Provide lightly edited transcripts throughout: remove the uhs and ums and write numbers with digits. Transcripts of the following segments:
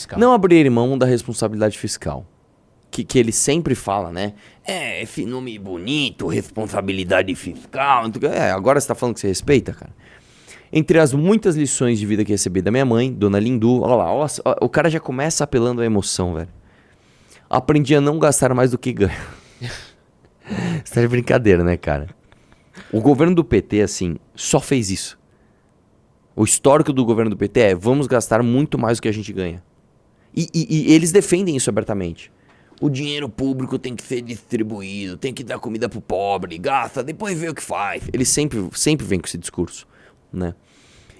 fiscal. Não abrir mão da responsabilidade fiscal. Que ele sempre fala, né? Esse nome bonito, responsabilidade fiscal. Agora você tá falando que você respeita, cara? Entre as muitas lições de vida que recebi da minha mãe, Dona Lindu, olha lá, ó, o cara já começa apelando à emoção, velho. Aprendi a não gastar mais do que ganho. Você tá de brincadeira, né, cara? O governo do PT, assim, só fez isso. O histórico do governo do PT é: vamos gastar muito mais do que a gente ganha. E eles defendem isso abertamente. O dinheiro público tem que ser distribuído, tem que dar comida pro pobre, gasta, depois vê o que faz. Eles sempre vêm com esse discurso, né?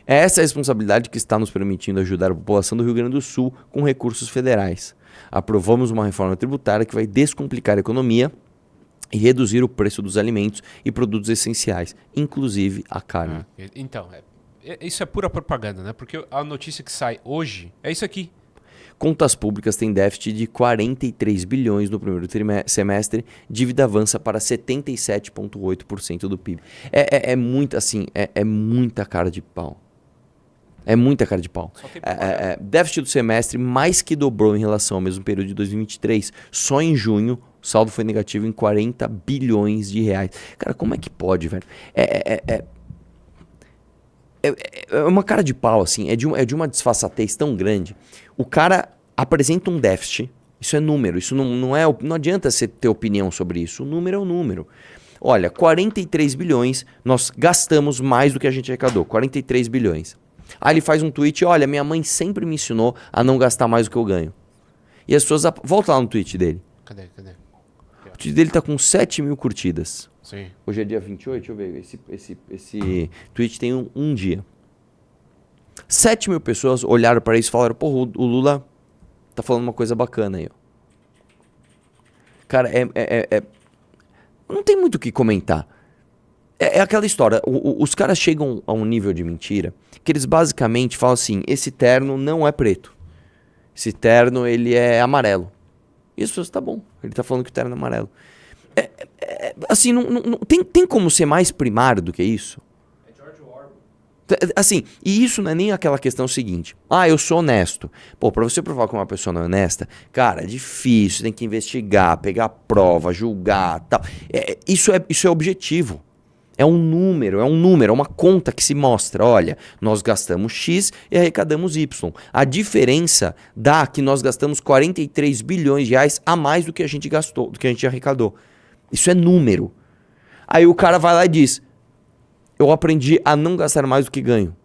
É essa a responsabilidade que está nos permitindo ajudar a população do Rio Grande do Sul com recursos federais. Aprovamos uma reforma tributária que vai descomplicar a economia e reduzir o preço dos alimentos e produtos essenciais, inclusive a carne. Então, isso é pura propaganda, né? Porque a notícia que sai hoje é isso aqui. Contas públicas têm déficit de 43 bilhões no primeiro semestre, dívida avança para 77,8% do PIB. É muito assim, é muita cara de pau. É muita cara de pau. Déficit do semestre mais que dobrou em relação ao mesmo período de 2023. Só em junho, o saldo foi negativo em 40 bilhões de reais. Cara, como é que pode, velho? É uma cara de pau, assim, é de uma disfarçatez tão grande. O cara apresenta um déficit, isso é número, isso não adianta você ter opinião sobre isso, o número é o número. Olha, 43 bilhões, nós gastamos mais do que a gente arrecadou, 43 bilhões. Aí ele faz um tweet: olha, minha mãe sempre me ensinou a não gastar mais do que eu ganho. E as pessoas, volta lá no tweet dele. Cadê? O tweet dele tá com 7 mil curtidas. Sim. Hoje é dia 28, deixa eu ver, esse tweet tem um dia. 7 mil pessoas olharam para isso e falaram: porra, o Lula tá falando uma coisa bacana aí, ó. Cara, não tem muito o que comentar. É aquela história, os caras chegam a um nível de mentira que eles basicamente falam assim: esse terno não é preto. Esse terno, ele é amarelo. E as pessoas, tá bom, ele tá falando que o terno é amarelo. Assim, não tem como ser mais primário do que isso? Assim, e isso não é nem aquela questão seguinte: eu sou honesto. Pô, pra você provar que uma pessoa não é honesta, cara, é difícil, tem que investigar, pegar prova, julgar, tal. Isso é objetivo. É um número, é uma conta que se mostra: olha, nós gastamos X e arrecadamos Y. A diferença dá que nós gastamos 43 bilhões de reais a mais do que a gente gastou, do que a gente arrecadou. Isso é número. Aí o cara vai lá e diz: eu aprendi a não gastar mais do que ganho.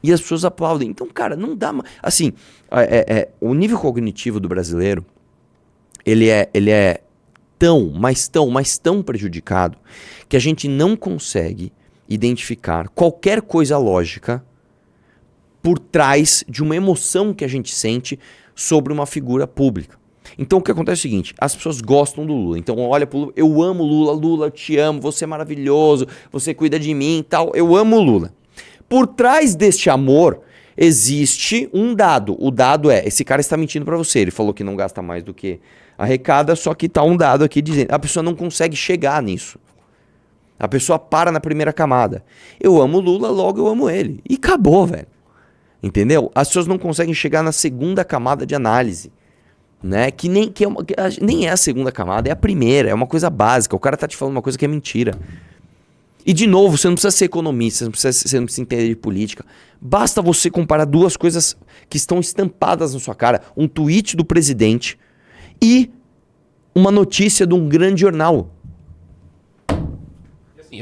E as pessoas aplaudem. Então, cara, não dá... Assim, o nível cognitivo do brasileiro, ele é tão, mas tão prejudicado que a gente não consegue identificar qualquer coisa lógica por trás de uma emoção que a gente sente sobre uma figura pública. Então o que acontece é o seguinte: as pessoas gostam do Lula. Então olha pro Lula: eu amo Lula, Lula, eu te amo, você é maravilhoso, você cuida de mim e tal, eu amo o Lula. Por trás deste amor existe um dado. O dado é: esse cara está mentindo pra você. Ele falou que não gasta mais do que arrecada, só que tá um dado aqui dizendo. A pessoa não consegue chegar nisso. A pessoa para na primeira camada. Eu amo o Lula, logo eu amo ele. E acabou, velho. Entendeu? As pessoas não conseguem chegar na segunda camada de análise. Né? Nem é a segunda camada, é a primeira, é uma coisa básica. O cara tá te falando uma coisa que é mentira. E de novo, você não precisa ser economista, você não precisa entender de política. Basta você comparar duas coisas que estão estampadas na sua cara: um tweet do presidente e uma notícia de um grande jornal.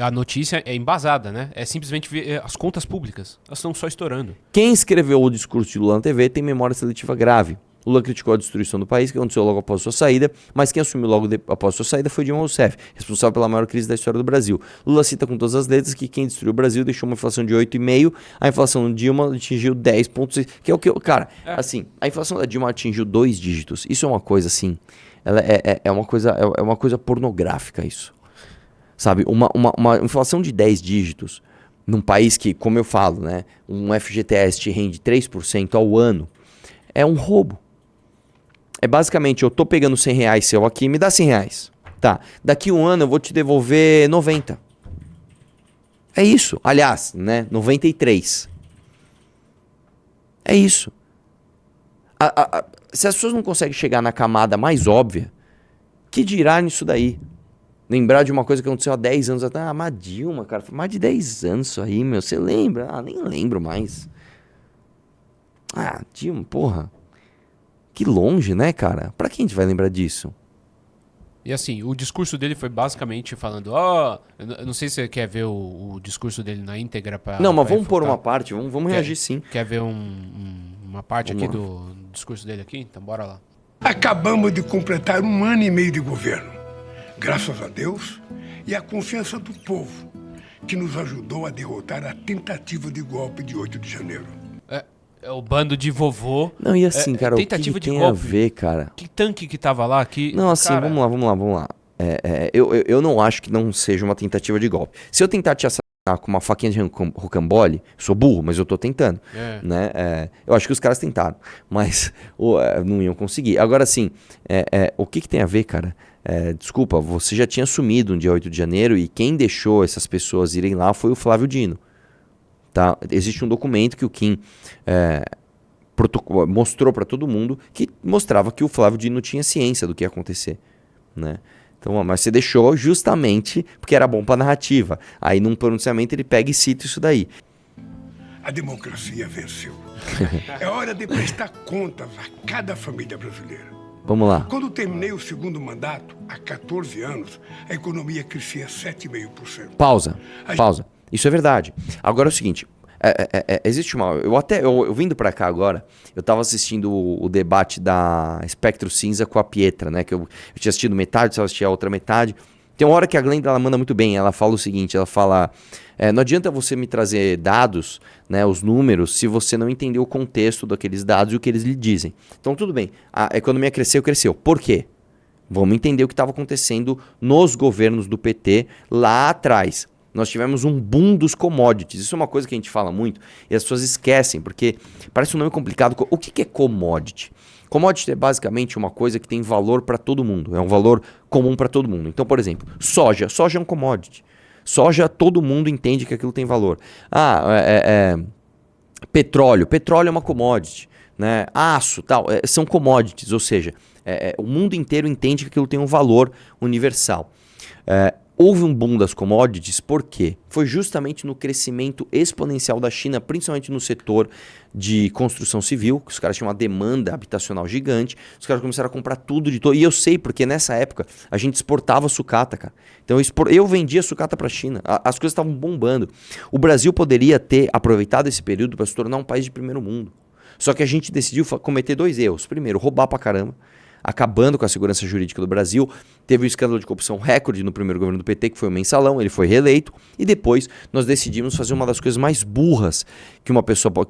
A notícia é embasada, né? É simplesmente ver as contas públicas. Elas estão só estourando. Quem escreveu o discurso de Lula na TV tem memória seletiva grave. Lula criticou a destruição do país, que aconteceu logo após sua saída, mas quem assumiu logo após sua saída foi Dilma Rousseff, responsável pela maior crise da história do Brasil. Lula cita com todas as letras que quem destruiu o Brasil deixou uma inflação de 8,5%, a inflação de Dilma atingiu 10,6%, que é o que... Cara, assim, a inflação da Dilma atingiu 2 dígitos. Isso é uma coisa, assim, ela é uma coisa pornográfica, isso. Sabe, uma inflação de 10 dígitos, num país que, como eu falo, né, um FGTS te rende 3% ao ano, é um roubo. É basicamente: eu tô pegando 100 reais seu aqui, me dá 100 reais. Tá, daqui um ano eu vou te devolver 90. É isso. Aliás, né, 93. É isso. Se as pessoas não conseguem chegar na camada mais óbvia, que dirá nisso daí? Lembrar de uma coisa que aconteceu há 10 anos atrás. Ah, mas Dilma, cara, foi mais de 10 anos isso aí, meu. Você lembra? Ah, nem lembro mais. Ah, Dilma, porra. Que longe, né, cara? Pra quem a gente vai lembrar disso? E assim, o discurso dele foi basicamente falando, eu não sei se você quer ver o discurso dele na íntegra pra... Não, mas pra vamos pôr refutar. uma parte, vamos reagir sim. Quer ver uma parte Vamos aqui lá. do discurso dele aqui? Então bora lá. Acabamos de completar 1 ano e meio de governo, graças a Deus e à confiança do povo, que nos ajudou a derrotar a tentativa de golpe de 8 de janeiro. É o bando de vovô. Não, e assim, cara, o que tentativa de tem golpe. a ver, cara? Que tanque que tava lá? Que, Não, assim, cara, vamos lá. Eu não acho que não seja uma tentativa de golpe. Se eu tentar te assassinar com uma faquinha de rocambole, sou burro, mas eu tô tentando. Né? Eu acho que os caras tentaram, mas não iam conseguir. Agora, assim, o que tem a ver, cara? Desculpa, você já tinha assumido no dia 8 de janeiro e quem deixou essas pessoas irem lá foi o Flávio Dino. Tá? Existe um documento que o Kim mostrou para todo mundo que mostrava que o Flávio Dino tinha ciência do que ia acontecer, né? Então, mas você deixou justamente porque era bom para narrativa. Aí num pronunciamento ele pega e cita isso daí. A democracia venceu. É hora de prestar contas a cada família brasileira. Vamos lá. Quando terminei o segundo mandato, há 14 anos, a economia crescia 7,5%. Pausa. Isso é verdade. Agora é o seguinte, existe uma... Eu vindo pra cá agora, eu tava assistindo o debate da Espectro Cinza com a Pietra, né? Que eu tinha assistido metade, só assisti a outra metade. Tem uma hora que a Glenda, ela manda muito bem, ela fala o seguinte, ela fala... não adianta você me trazer dados, né, os números, se você não entender o contexto daqueles dados e o que eles lhe dizem. Então tudo bem, a economia cresceu. Por quê? Vamos entender o que estava acontecendo nos governos do PT lá atrás. Nós tivemos um boom dos commodities. Isso é uma coisa que a gente fala muito e as pessoas esquecem, porque parece um nome complicado. O que é commodity? Commodity é basicamente uma coisa que tem valor para todo mundo. É um valor comum para todo mundo. Então, por exemplo, soja. Soja é um commodity. Soja, todo mundo entende que aquilo tem valor. Petróleo. Petróleo é uma commodity. Né? Aço, tal. São commodities. Ou seja, o mundo inteiro entende que aquilo tem um valor universal. Houve um boom das commodities, por quê? Foi justamente no crescimento exponencial da China, principalmente no setor de construção civil, que os caras tinham uma demanda habitacional gigante, os caras começaram a comprar tudo de todo. E eu sei, porque nessa época a gente exportava sucata, cara. Então eu vendia sucata para a China, as coisas estavam bombando. O Brasil poderia ter aproveitado esse período para se tornar um país de primeiro mundo. Só que a gente decidiu cometer 2 erros. Primeiro, roubar pra caramba, acabando com a segurança jurídica do Brasil. Teve um escândalo de corrupção recorde no primeiro governo do PT, que foi o Mensalão, ele foi reeleito, e depois nós decidimos fazer uma das coisas mais burras que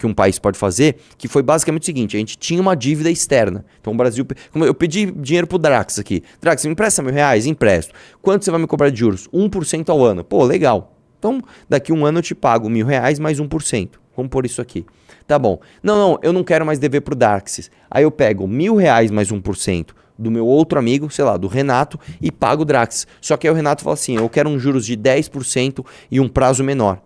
um país pode fazer, que foi basicamente o seguinte: a gente tinha uma dívida externa. Então o Brasil... Eu pedi dinheiro pro Drax aqui. Drax, me empresta R$1.000? Empresto. Quanto você vai me cobrar de juros? 1% ao ano. Pô, legal. Então, daqui 1 ano eu te pago R$1.000 mais 1%. Vamos pôr isso aqui. Tá bom. Não, eu não quero mais dever pro Draxis. Aí eu pego R$1.000 mais 1% do meu outro amigo, sei lá, do Renato, e pago o Draxis. Só que aí o Renato fala assim, eu quero um juros de 10% e um prazo menor.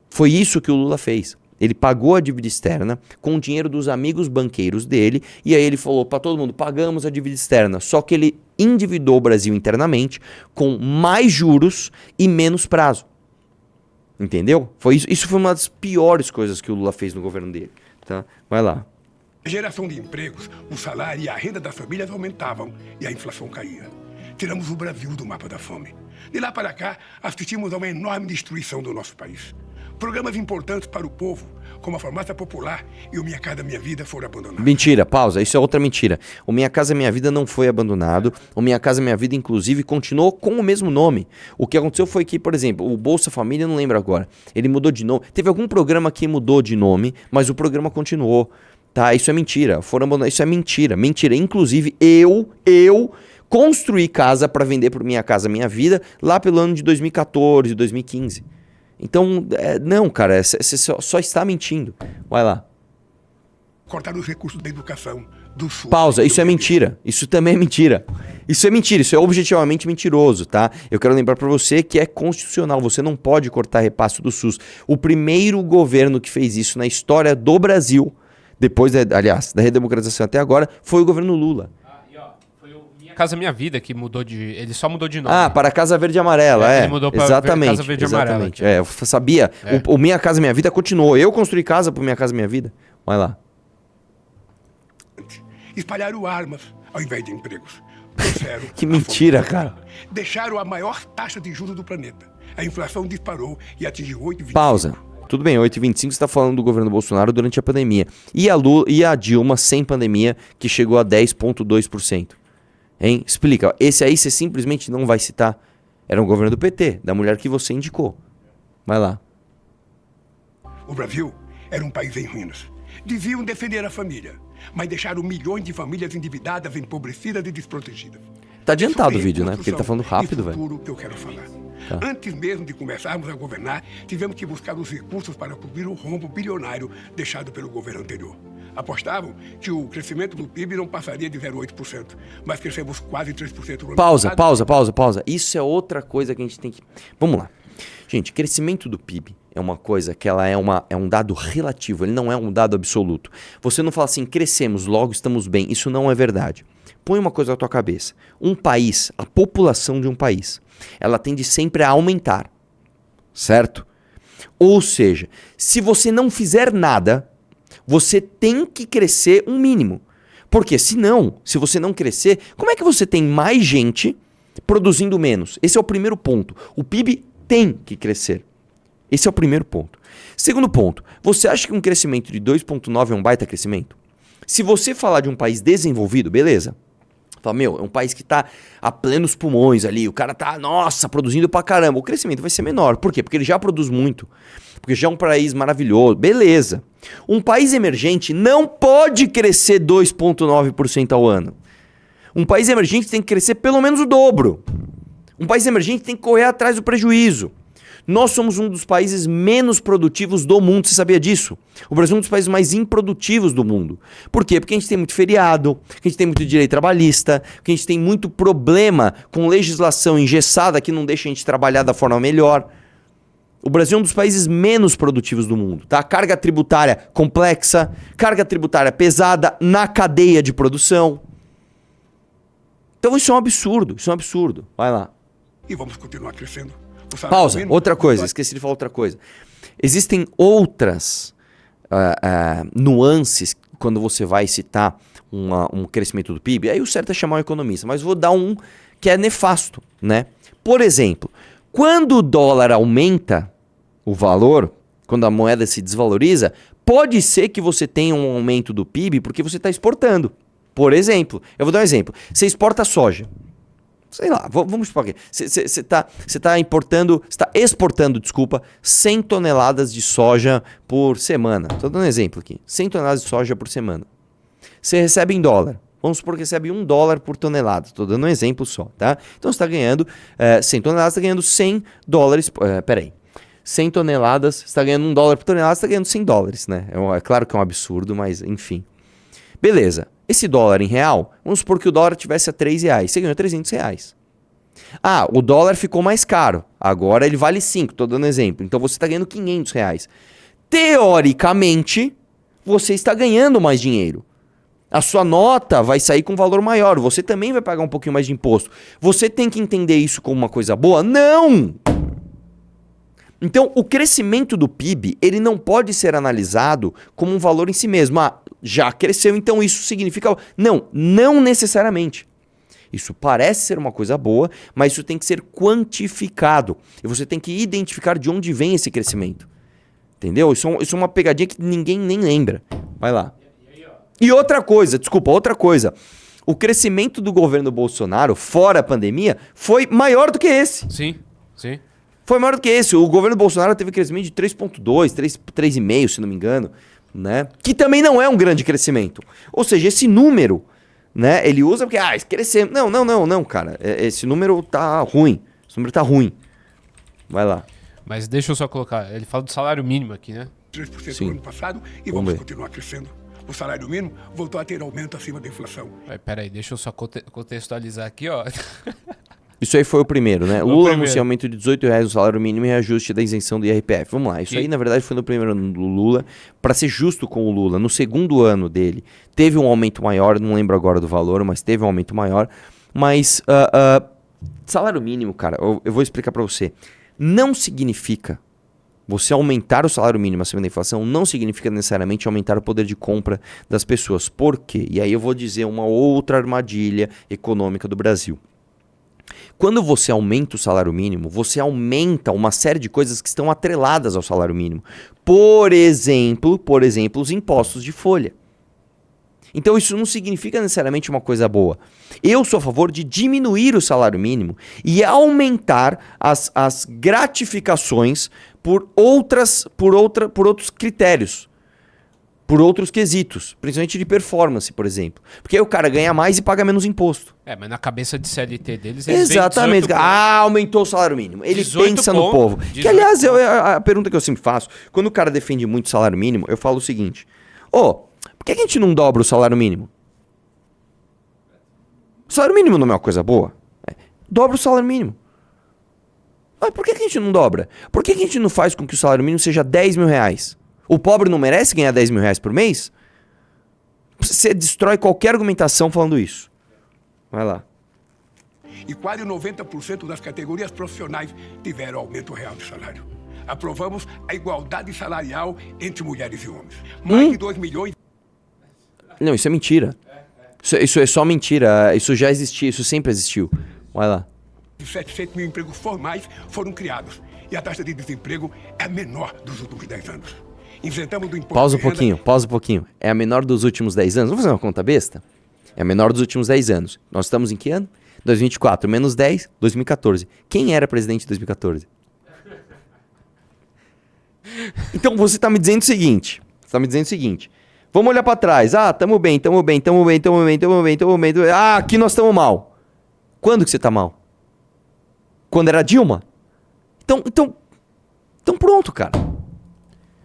Foi isso que o Lula fez. Ele pagou a dívida externa com o dinheiro dos amigos banqueiros dele, e aí ele falou para todo mundo, pagamos a dívida externa. Só que ele endividou o Brasil internamente com mais juros e menos prazo. Entendeu? Isso foi uma das piores coisas que o Lula fez no governo dele. Tá? Vai lá. A geração de empregos, o salário e a renda das famílias aumentavam e a inflação caía. Tiramos o Brasil do mapa da fome. De lá para cá, assistimos a uma enorme destruição do nosso país. Programas importantes para o povo, como a farmácia popular e o Minha Casa Minha Vida, foram abandonados. Mentira, pausa, isso é outra mentira. O Minha Casa Minha Vida não foi abandonado. O Minha Casa Minha Vida, inclusive, continuou com o mesmo nome. O que aconteceu foi que, por exemplo, o Bolsa Família, eu não lembro agora, ele mudou de nome. Teve algum programa que mudou de nome, mas o programa continuou. Tá? Isso é mentira. Foram abandonados. Isso é mentira. Mentira. Inclusive, eu construí casa para vender por Minha Casa Minha Vida lá pelo ano de 2014, 2015. Então, não, cara, você só está mentindo. Vai lá. Cortar os recursos da educação, do SUS. Pausa, isso é mentira. Isso também é mentira. Isso é mentira, isso é objetivamente mentiroso, tá? Eu quero lembrar pra você que é constitucional, você não pode cortar repasse do SUS. O primeiro governo que fez isso na história do Brasil, depois, aliás, da redemocratização até agora, foi o governo Lula. E ó, foi o Minha Casa Minha Vida que mudou de... Ele só mudou de nome. Ah, para a Casa Verde e Amarela, Ele mudou para exatamente, Casa Verde e Amarela. exatamente. Eu sabia. O Minha Casa Minha Vida continuou. Eu construí casa pro Minha Casa Minha Vida. Vai lá. Espalharam armas ao invés de empregos. Trouxeram Que mentira, cara. Deixaram a maior taxa de juros do planeta. A inflação disparou e atingiu 8,25%. Pausa. Tudo bem, 8,25 você está falando do governo Bolsonaro durante a pandemia. E a Dilma sem pandemia, que chegou a 10,2%. Hein? Explica. Esse aí você simplesmente não vai citar. Era um governo do PT, da mulher que você indicou. Vai lá. O Brasil era um país em ruínas. Diziam defender a família, mas deixaram milhões de famílias endividadas, empobrecidas e desprotegidas. Tá adiantado o Sobre vídeo, né? Porque ele tá falando rápido, e futuro velho. que eu quero falar. Tá. Antes mesmo de começarmos a governar, tivemos que buscar os recursos para cobrir o rombo bilionário deixado pelo governo anterior. Apostavam que o crescimento do PIB não passaria de 0,8%, mas crescemos quase 3% no ano Pausa. Isso é outra coisa que a gente tem que... Vamos lá. Gente, crescimento do PIB é uma coisa que ela é um dado relativo, ele não é um dado absoluto. Você não fala assim, crescemos, logo estamos bem. Isso não é verdade. Põe uma coisa na tua cabeça. Um país, a população de um país, ela tende sempre a aumentar, certo? Ou seja, se você não fizer nada, você tem que crescer um mínimo. Porque senão, se você não crescer, como é que você tem mais gente produzindo menos? Esse é o primeiro ponto. O PIB tem que crescer. Esse é o primeiro ponto. Segundo ponto, você acha que um crescimento de 2,9 é um baita crescimento? Se você falar de um país desenvolvido, beleza. Fala, meu, é um país que tá a plenos pulmões ali, o cara tá, nossa, produzindo pra caramba. O crescimento vai ser menor. Por quê? Porque ele já produz muito. Porque já é um país maravilhoso. Beleza. Um país emergente não pode crescer 2,9% ao ano. Um país emergente tem que crescer pelo menos o dobro. Um país emergente tem que correr atrás do prejuízo. Nós somos um dos países menos produtivos do mundo, você sabia disso? O Brasil é um dos países mais improdutivos do mundo. Por quê? Porque a gente tem muito feriado, que a gente tem muito direito trabalhista, que a gente tem muito problema com legislação engessada que não deixa a gente trabalhar da forma melhor. O Brasil é um dos países menos produtivos do mundo, tá? Carga tributária complexa, carga tributária pesada na cadeia de produção. Então isso é um absurdo, Vai lá. E vamos continuar crescendo. Pausa, outra coisa, esqueci de falar outra coisa. Existem outras nuances quando você vai citar um crescimento do PIB. Aí o certo é chamar um economista, mas vou dar um que é nefasto, né? Por exemplo, quando o dólar aumenta o valor, quando a moeda se desvaloriza, pode ser que você tenha um aumento do PIB porque você está exportando. Por exemplo, eu vou dar um exemplo. Você exporta soja. Sei lá, vamos supor aqui. Você está exportando, 100 toneladas de soja por semana. Estou dando um exemplo aqui. 100 toneladas de soja por semana. Você recebe em dólar. Vamos supor que recebe $1 por tonelada. Estou dando um exemplo só, tá? Então você está ganhando 100 toneladas, está ganhando $100. Peraí. 100 toneladas, você está ganhando $1 por tonelada, você está ganhando $100, né? É claro que é um absurdo, mas enfim. Beleza. Esse dólar em real, vamos supor que o dólar tivesse a R$3, você ganhou R$300. Ah, o dólar ficou mais caro, agora ele vale 5, estou dando exemplo. Então você está ganhando R$500. Teoricamente, você está ganhando mais dinheiro. A sua nota vai sair com um valor maior, você também vai pagar um pouquinho mais de imposto. Você tem que entender isso como uma coisa boa? Não! Então, o crescimento do PIB, ele não pode ser analisado como um valor em si mesmo. Ah, já cresceu, então isso significa... Não necessariamente. Isso parece ser uma coisa boa, mas isso tem que ser quantificado. E você tem que identificar de onde vem esse crescimento. Entendeu? Isso é uma pegadinha que ninguém nem lembra. Vai lá. E outra coisa. O crescimento do governo Bolsonaro, fora a pandemia, foi maior do que esse. Sim. Foi maior do que esse. O governo Bolsonaro teve crescimento de 3,2, 3,5, se não me engano, né? Que também não é um grande crescimento. Ou seja, esse número, né? Ele usa porque, crescemos. Não, cara. Esse número tá ruim. Esse número tá ruim. Vai lá. Mas deixa eu só colocar. Ele fala do salário mínimo aqui, né? 3% no ano passado e vamos continuar crescendo. O salário mínimo voltou a ter aumento acima da inflação. Peraí, deixa eu só contextualizar aqui, ó. Isso aí foi o primeiro, né? O Lula primeiro. anuncia aumento de R$18 no salário mínimo e reajuste da isenção do IRPF. Vamos lá, isso aí na verdade foi no primeiro ano do Lula. Para ser justo com o Lula, no segundo ano dele, teve um aumento maior, não lembro agora do valor, mas teve um aumento maior. Mas salário mínimo, cara, eu vou explicar para você. Não significa, você aumentar o salário mínimo acima da inflação, não significa necessariamente aumentar o poder de compra das pessoas. Por quê? E aí eu vou dizer uma outra armadilha econômica do Brasil. Quando você aumenta o salário mínimo, você aumenta uma série de coisas que estão atreladas ao salário mínimo. Por exemplo, os impostos de folha. Então isso não significa necessariamente uma coisa boa. Eu sou a favor de diminuir o salário mínimo e aumentar as gratificações por outros critérios. Por outros quesitos, principalmente de performance, por exemplo. Porque aí o cara ganha mais e paga menos imposto. Mas na cabeça de CLT deles... eles veem Exatamente. 18 Aumentou o salário mínimo. Ele 18 pensa no ponto, povo. 18 Que, aliás, a pergunta que eu sempre faço, quando o cara defende muito o salário mínimo, eu falo o seguinte. Por que a gente não dobra o salário mínimo? O salário mínimo não é uma coisa boa? Dobra o salário mínimo. Mas por que a gente não dobra? Por que a gente não faz com que o salário mínimo seja R$10.000? O pobre não merece ganhar R$10.000 por mês? Você destrói qualquer argumentação falando isso. Vai lá. E quase 90% das categorias profissionais tiveram aumento real de salário. Aprovamos a igualdade salarial entre mulheres e homens. Mais de 2 milhões... Não, isso é mentira. Isso é só mentira. Isso já existia, isso sempre existiu. Vai lá. 700 mil empregos formais foram criados. E a taxa de desemprego é a menor dos últimos 10 anos. Isentamos do imposto Pausa de renda... um pouquinho. É a menor dos últimos 10 anos? Vamos fazer uma conta besta? É a menor dos últimos 10 anos. Nós estamos em que ano? 2024. Menos 10, 2014. Quem era presidente em 2014? Então você está me dizendo o seguinte. Vamos olhar para trás. Tamo bem. Aqui nós estamos mal. Quando que você tá mal? Quando era Dilma? Então pronto, cara.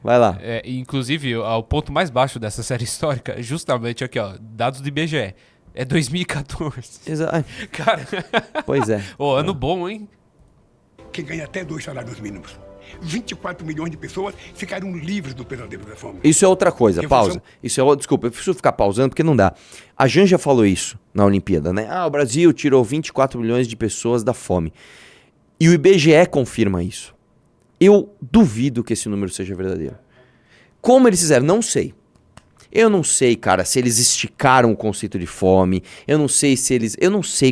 Vai lá. Inclusive, o ponto mais baixo dessa série histórica é justamente aqui, ó, dados do IBGE. É 2014. Exato. Cara. Pois é. Ano bom, hein? Que ganha até 2 salários mínimos. 24 milhões de pessoas ficaram livres do pesadelo da fome. Isso é outra coisa, pausa. Desculpa, eu preciso ficar pausando porque não dá. A Janja falou isso na Olimpíada, né? O Brasil tirou 24 milhões de pessoas da fome. E o IBGE confirma isso. Eu duvido que esse número seja verdadeiro. Como eles fizeram? Não sei. Eu não sei, cara, se eles esticaram o conceito de fome. Eu não sei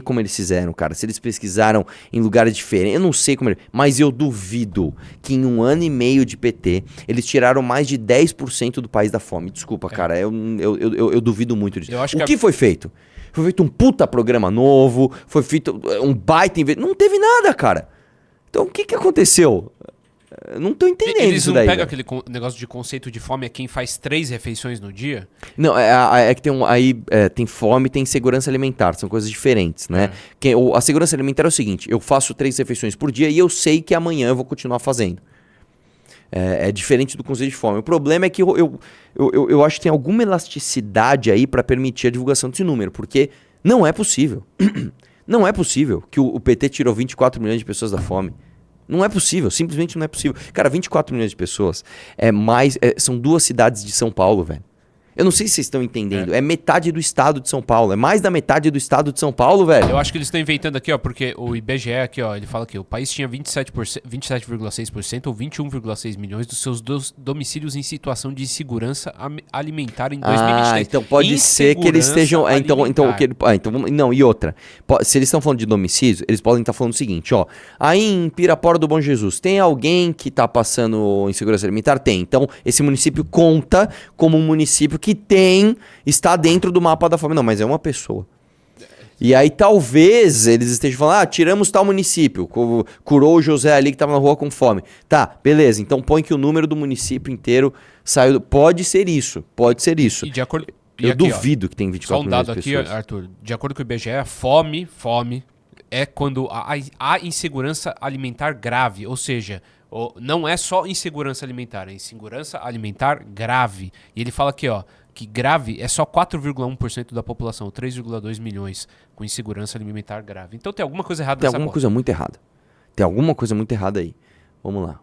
como eles fizeram, cara. Se eles pesquisaram em lugares diferentes. Eu não sei como mas eu duvido que em 1 ano e meio de PT eles tiraram mais de 10% do país da fome. Desculpa, cara. Eu duvido muito disso. O que foi feito? Foi feito um puta programa novo. Foi feito um baita investimento. Não teve nada, cara. Então o que aconteceu? Eu não tô entendendo Eles isso não daí. pegam aquele negócio de conceito de fome é quem faz 3 refeições no dia? Não, é que tem fome e tem segurança alimentar, são coisas diferentes, né? A segurança alimentar é o seguinte, eu faço 3 refeições por dia e eu sei que amanhã eu vou continuar fazendo. É diferente do conceito de fome. O problema é que eu acho que tem alguma elasticidade aí para permitir a divulgação desse número, porque não é possível. Não é possível que o PT tirou 24 milhões de pessoas da fome. Não é possível, simplesmente não é possível. Cara, 24 milhões de pessoas são 2 cidades de São Paulo, velho. Eu não sei se vocês estão entendendo. É metade do estado de São Paulo. É mais da metade do estado de São Paulo, velho. Eu acho que eles estão inventando aqui, ó, porque o IBGE aqui, ó, ele fala que o país tinha 27,6% ou 21,6 milhões dos seus domicílios em situação de insegurança alimentar em 2023. Então pode ser que eles estejam... Não, e outra. Se eles estão falando de domicílios, eles podem estar falando o seguinte, ó. Aí em Pirapora do Bom Jesus, tem alguém que está passando insegurança alimentar? Tem. Então esse município conta como um município que está dentro do mapa da fome. Não, mas é uma pessoa. E aí talvez eles estejam falando, tiramos tal município, curou o José ali que estava na rua com fome. Tá, beleza, então põe que o número do município inteiro saiu. Pode ser isso. E de acordo... Eu duvido que tem 24 milhões de pessoas. Só um dado aqui, Arthur. De acordo com o IBGE, fome é quando há insegurança alimentar grave, ou seja... Não é só insegurança alimentar, é insegurança alimentar grave. E ele fala aqui, ó, que grave é só 4,1% da população, 3,2 milhões com insegurança alimentar grave. Então tem alguma coisa errada Tem nessa alguma coisa muito errada. Tem alguma coisa muito errada aí. Vamos lá.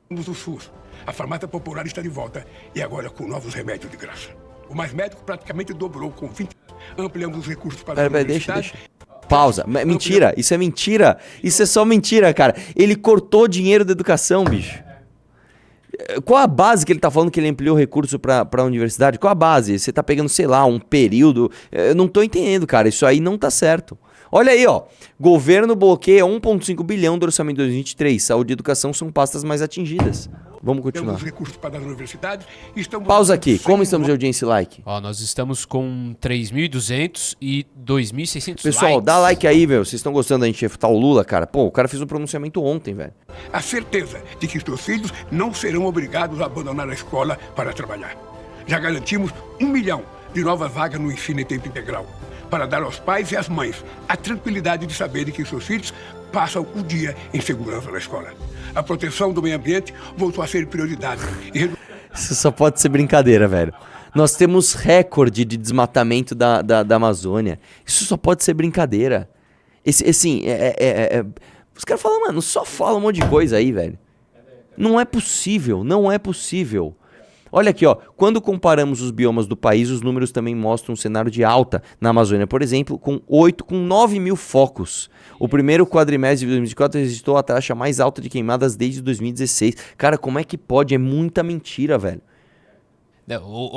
Do SUS. A farmácia popular está de volta e agora com novos remédios de graça. O Mais Médico praticamente dobrou com 20. Ampliamos os recursos para a universidade. Deixa. Pausa. Mentira. Isso é mentira. Isso é só mentira, cara. Ele cortou dinheiro da educação, bicho. Qual a base que ele tá falando que ele ampliou recurso pra universidade? Qual a base? Você tá pegando, sei lá, um período... Eu não tô entendendo, cara. Isso aí não tá certo. Olha aí, ó. Governo bloqueia 1,5 bilhão do orçamento de 2023. Saúde e educação são pastas mais atingidas. Vamos continuar. Recursos para as universidades. Pausa aqui. Como estamos de audiência e like? Ó, nós estamos com 3.200 e 2.600 Pessoal, likes. dá like aí, velho. Vocês estão gostando da gente refutar o Lula, cara? Pô, o cara fez um pronunciamento ontem, velho. A certeza de que seus filhos não serão obrigados a abandonar a escola para trabalhar. Já garantimos 1 milhão de novas vagas no ensino em tempo integral, para dar aos pais e às mães a tranquilidade de saberem que seus filhos passam o dia em segurança na escola. A proteção do meio ambiente voltou a ser prioridade. Isso só pode ser brincadeira, velho. Nós temos recorde de desmatamento da Amazônia. Isso só pode ser brincadeira. Os caras falam, mano, só falam um monte de coisa aí, velho. Não é possível, não é possível. Olha aqui, ó. Quando comparamos os biomas do país, os números também mostram um cenário de alta. Na Amazônia, por exemplo, com 9 mil focos. O primeiro quadrimestre de 2024 registrou a taxa mais alta de queimadas desde 2016. Cara, como é que pode? É muita mentira, velho.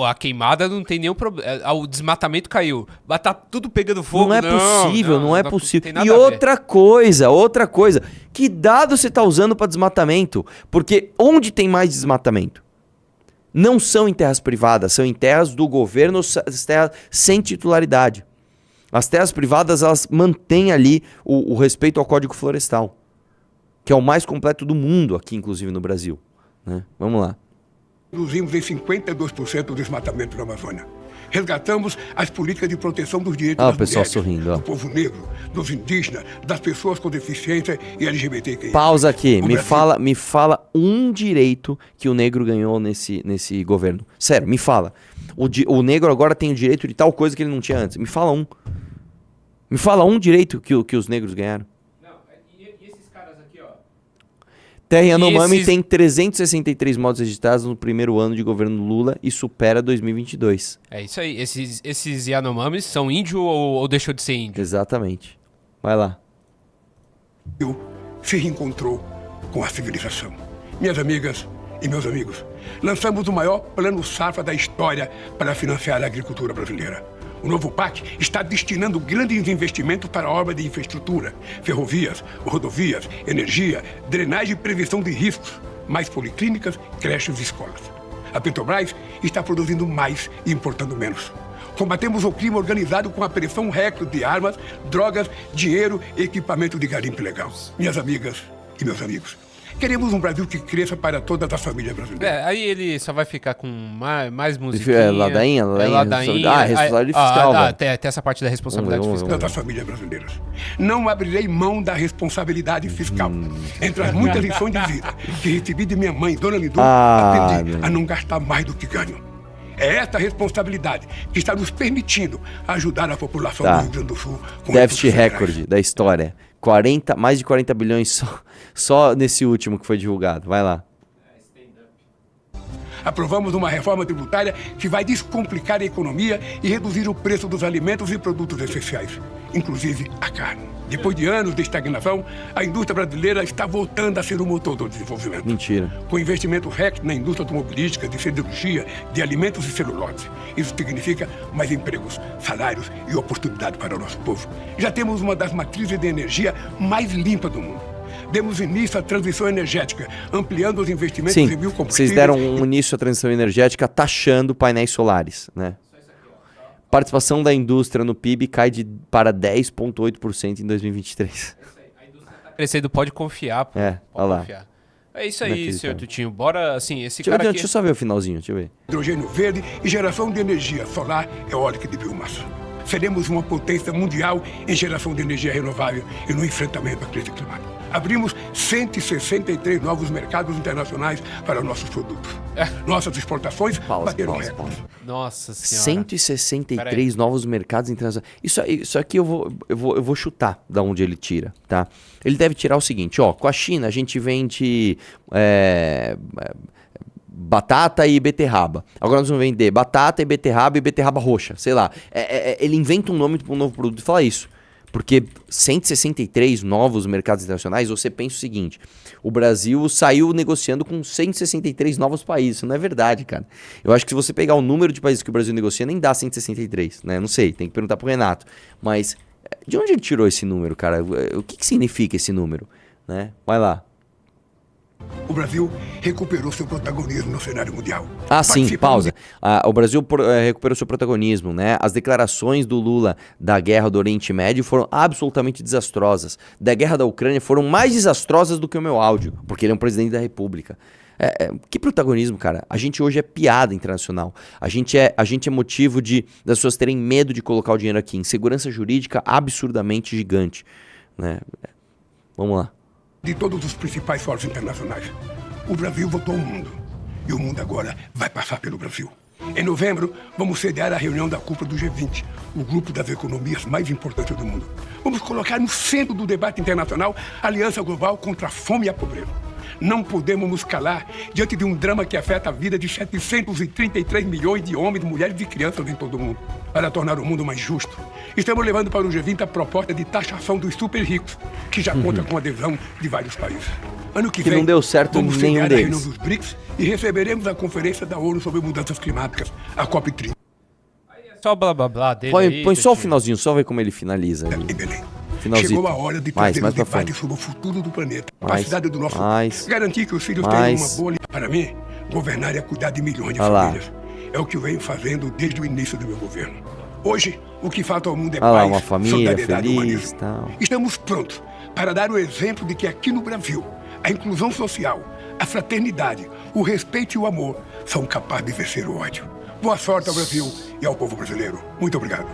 A queimada não tem nenhum problema. O desmatamento caiu. Mas tá tudo pegando fogo. Não é possível, não é possível. Não e outra coisa. Que dado você tá usando para desmatamento? Porque onde tem mais desmatamento? Não são em terras privadas, são em terras do governo, as terras sem titularidade. As terras privadas, elas mantêm ali o respeito ao Código Florestal, que é o mais completo do mundo aqui, inclusive no Brasil, né? Vamos lá. Reduzimos em 52% o desmatamento na Amazônia. Resgatamos as políticas de proteção dos direitos das pessoal mulheres, sorrindo, do povo negro, dos indígenas, das pessoas com deficiência e LGBTQI. Pausa aqui, me fala um direito que o negro ganhou nesse governo. Sério, me fala. O negro agora tem o direito de tal coisa que ele não tinha antes. Me fala um. Me fala um direito que os negros ganharam. E esses caras aqui, ó? Terra Yanomami tem 363 mortes registradas no primeiro ano de governo Lula e supera 2022. É isso aí. Esses Yanomamis são índio ou deixou de ser índio? Exatamente. Vai lá. Se reencontrou com a civilização. Minhas amigas e meus amigos, lançamos o maior plano safra da história para financiar a agricultura brasileira. O novo PAC está destinando grandes investimentos para a obra de infraestrutura, ferrovias, rodovias, energia, drenagem e prevenção de riscos, mais policlínicas, creches e escolas. A Petrobras está produzindo mais e importando menos. Combatemos o crime organizado com a apreensão recorde de armas, drogas, dinheiro e equipamento de garimpo ilegal. Minhas amigas e meus amigos, queremos um Brasil que cresça para todas as famílias brasileiras. Aí ele só vai ficar com mais musiquinha. Ladainha? Responsabilidade fiscal. Tem essa parte da responsabilidade fiscal. Todas as famílias brasileiras. Não abrirei mão da responsabilidade fiscal. Entre as muitas lições de vida que recebi de minha mãe, Dona Lindu, aprendi a não gastar mais do que ganho. É essa responsabilidade que está nos permitindo ajudar a população do Rio Grande do Sul. Com déficit recorde da história. Mais de 40 bilhões só nesse último que foi divulgado. Vai lá. Aprovamos uma reforma tributária que vai descomplicar a economia e reduzir o preço dos alimentos e produtos essenciais, inclusive a carne. Depois de anos de estagnação, a indústria brasileira está voltando a ser o motor do desenvolvimento. Mentira. Com investimento recorde na indústria automobilística, de siderurgia, de alimentos e celulose. Isso significa mais empregos, salários e oportunidade para o nosso povo. Já temos uma das matrizes de energia mais limpas do mundo. Demos início à transição energética, ampliando os investimentos em biocombustíveis. Vocês deram um início à transição energética taxando painéis solares, né? Participação da indústria no PIB cai para 10,8% em 2023. A indústria está crescendo, pode confiar. Pô. Olha lá. É isso aí, senhor Tutinho. Bora, assim, deixa eu só ver o finalzinho, deixa eu ver. Hidrogênio verde e geração de energia solar, eólica e de biomassa. Seremos uma potência mundial em geração de energia renovável e no enfrentamento à crise climática. Abrimos 163 novos mercados internacionais para nossos produtos. Nossas exportações bateram recordes. Nossa senhora. 163 novos mercados internacionais. Isso aqui eu vou chutar da onde ele tira, tá? Ele deve tirar o seguinte, ó, com a China a gente vende batata e beterraba. Agora nós vamos vender batata e beterraba roxa, sei lá. Ele inventa um nome para um novo produto e fala isso. Porque 163 novos mercados internacionais, você pensa o seguinte, o Brasil saiu negociando com 163 novos países, isso não é verdade, cara. Eu acho que se você pegar o número de países que o Brasil negocia, nem dá 163, né? Não sei, tem que perguntar pro Renato. Mas de onde ele tirou esse número, cara? O que significa esse número, né? Vai lá. O Brasil recuperou seu protagonismo no cenário mundial. Sim, pausa. O Brasil recuperou seu protagonismo, né? As declarações do Lula da guerra do Oriente Médio foram absolutamente desastrosas. Da guerra da Ucrânia foram mais desastrosas do que o meu áudio, porque ele é um presidente da República. Que protagonismo, cara? A gente hoje é piada internacional. A gente é motivo das pessoas terem medo de colocar o dinheiro aqui. Insegurança jurídica absurdamente gigante, né? Vamos lá. De todos os principais fóruns internacionais, o Brasil votou o mundo. E o mundo agora vai passar pelo Brasil. Em novembro, vamos sediar a reunião da cúpula do G20, o grupo das economias mais importantes do mundo. Vamos colocar no centro do debate internacional a aliança global contra a fome e a pobreza. Não podemos nos calar diante de um drama que afeta a vida de 733 milhões de homens, mulheres e crianças em todo o mundo. Para tornar o mundo mais justo, estamos levando para o G20 a proposta de taxação dos super ricos, que já conta com a adesão de vários países. Ano que vem, não deu certo vamos nenhum sediar a deles. reunião dos BRICS e receberemos a Conferência da ONU sobre Mudanças Climáticas, a COP30. Só blá blá blá dele. Põe só o finalzinho, só ver como ele finaliza. Em Belém. Finalzito. Chegou a hora de trazer mais um pra debate frente. sobre o futuro do planeta, a Mais, capacidade do nosso mais, garantir que os filhos mais. tenham uma boa... Para mim, governar é cuidar de milhões de Olha lá. famílias. É o que eu venho fazendo desde o início do meu governo. Hoje, o que falta ao mundo é Olha lá, paz, uma família solidariedade e feliz, humanismo. tal. Estamos prontos para dar o exemplo de que aqui no Brasil, a inclusão social, a fraternidade, o respeito e o amor são capazes de vencer o ódio. Boa sorte ao Brasil e ao povo brasileiro. Muito obrigado.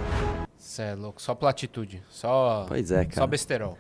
Cê é louco, só platitude. Só, Pois é, cara. Só besterol.